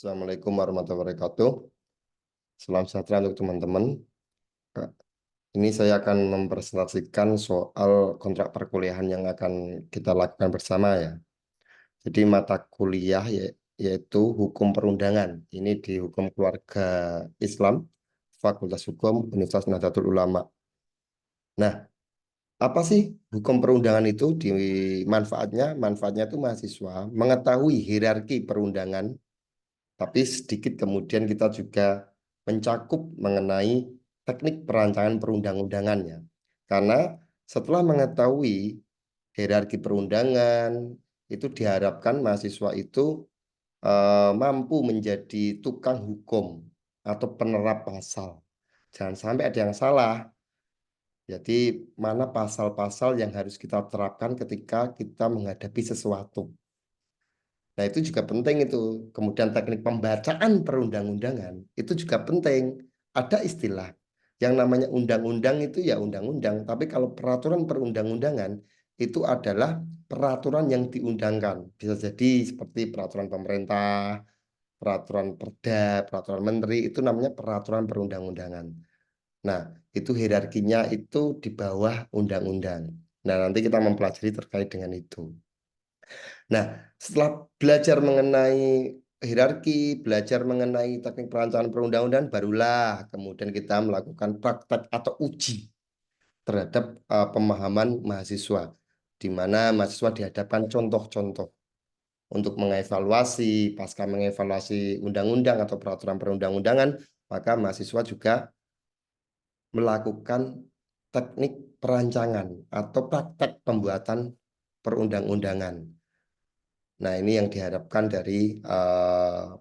Assalamualaikum warahmatullahi wabarakatuh. Salam sejahtera untuk teman-teman. Ini saya akan mempresentasikan soal kontrak perkuliahan yang akan kita lakukan bersama ya. Jadi mata kuliah yaitu hukum perundangan. Ini di hukum keluarga Islam, Fakultas Hukum Universitas Nahdlatul Ulama. Nah, apa sih hukum perundangan itu? Di manfaatnya itu mahasiswa mengetahui hierarki perundangan. Tapi sedikit kemudian kita juga mencakup mengenai teknik perancangan perundang-undangannya. Karena setelah mengetahui hierarki perundangan, itu diharapkan mahasiswa itu mampu menjadi tukang hukum atau penerap pasal. Jangan sampai ada yang salah. Jadi mana pasal-pasal yang harus kita terapkan ketika kita menghadapi sesuatu. Nah, itu juga penting itu. Kemudian teknik pembacaan perundang-undangan itu juga penting. Ada istilah yang namanya undang-undang itu ya undang-undang, tapi kalau peraturan perundang-undangan itu adalah peraturan yang diundangkan. Bisa jadi seperti peraturan pemerintah, peraturan perda, peraturan menteri itu namanya peraturan perundang-undangan. Nah, itu hierarkinya itu di bawah undang-undang. Nah, nanti kita mempelajari terkait dengan itu. Nah, setelah belajar mengenai hierarki, belajar mengenai teknik perancangan perundang-undangan, barulah kemudian kita melakukan praktek atau uji terhadap pemahaman mahasiswa, di mana mahasiswa dihadapkan contoh-contoh untuk mengevaluasi, pasca mengevaluasi undang-undang atau peraturan perundang-undangan, maka mahasiswa juga melakukan teknik perancangan atau praktek pembuatan perundang-undangan. Nah, ini yang diharapkan dari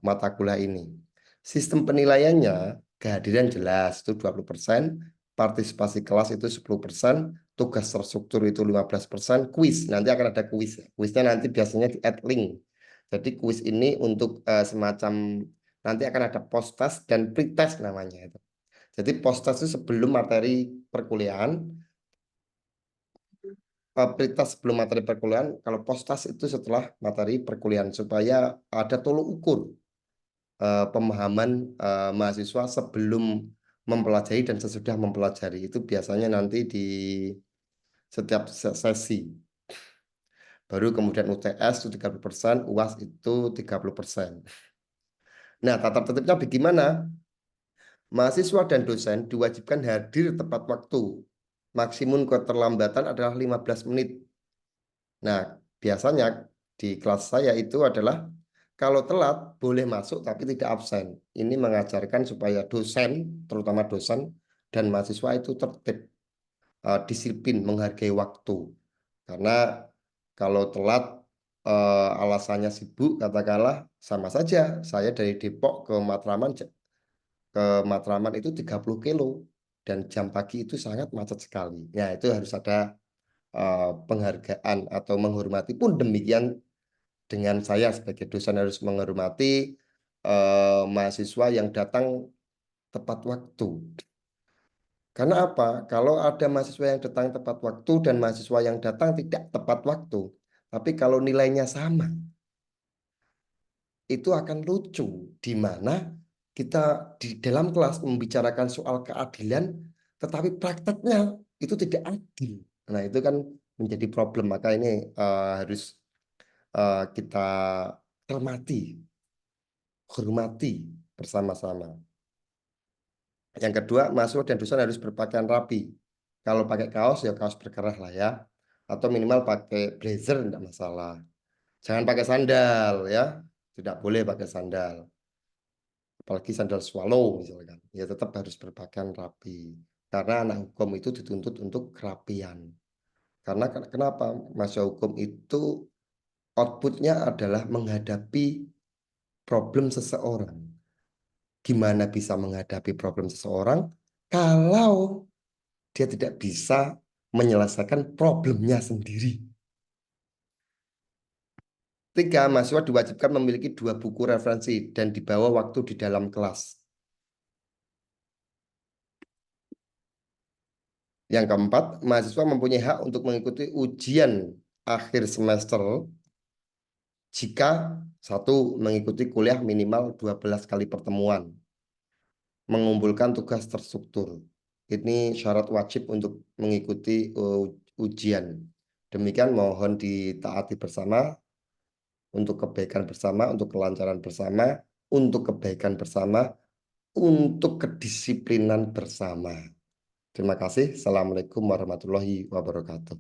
mata kuliah ini. Sistem penilaiannya, kehadiran jelas itu 20%, partisipasi kelas itu 10%, tugas terstruktur itu 15%, kuis, nanti akan ada kuis. Kuisnya nanti biasanya di add link. Jadi kuis ini untuk semacam, nanti akan ada post test dan pre-test namanya itu. Jadi post test itu sebelum materi perkuliahan, prioritas sebelum materi perkuliahan, kalau postas itu setelah materi perkuliahan supaya ada tolok ukur pemahaman mahasiswa sebelum mempelajari dan sesudah mempelajari. Itu biasanya nanti di setiap sesi. Baru kemudian UTS itu 30%, UAS itu 30%. Nah, tata tertibnya bagaimana? Mahasiswa dan dosen diwajibkan hadir tepat waktu. Maksimum keterlambatan adalah 15 menit. Nah, biasanya di kelas saya itu adalah kalau telat boleh masuk tapi tidak absen. Ini mengajarkan supaya dosen, terutama dosen dan mahasiswa itu tertib, disiplin, menghargai waktu. Karena kalau telat alasannya sibuk, katakanlah sama saja. Saya dari Depok ke Matraman itu 30 kilo dan jam pagi itu sangat macet sekali. Ya, itu harus ada penghargaan atau menghormati pun demikian dengan saya sebagai dosen harus menghormati mahasiswa yang datang tepat waktu. Karena apa? Kalau ada mahasiswa yang datang tepat waktu dan mahasiswa yang datang tidak tepat waktu, tapi kalau nilainya sama, itu akan lucu di mana kita di dalam kelas membicarakan soal keadilan, tetapi prakteknya itu tidak adil. Nah, itu kan menjadi problem. Maka ini harus kita cermati, hormati bersama-sama. Yang kedua, mahasiswa dan dosen harus berpakaian rapi. Kalau pakai kaos, ya kaos berkerah lah ya. Atau minimal pakai blazer, tidak masalah. Jangan pakai sandal ya. Tidak boleh pakai sandal. Apalagi sandal swallow misalkan. Ya tetap harus berpakaian rapi. Karena anak hukum itu dituntut untuk kerapian. Karena kenapa? Mahasiswa hukum itu outputnya adalah menghadapi problem seseorang. Gimana bisa menghadapi problem seseorang kalau dia tidak bisa menyelesaikan problemnya sendiri. Tiga, mahasiswa diwajibkan memiliki 2 buku referensi dan dibawa waktu di dalam kelas. Yang keempat, mahasiswa mempunyai hak untuk mengikuti ujian akhir semester Jika satu mengikuti kuliah minimal 12 kali pertemuan, mengumpulkan tugas terstruktur. Ini syarat wajib untuk mengikuti ujian. Demikian mohon ditaati bersama untuk kebaikan bersama, untuk kelancaran bersama, untuk kebaikan bersama, untuk kedisiplinan bersama. Terima kasih. Assalamualaikum warahmatullahi wabarakatuh.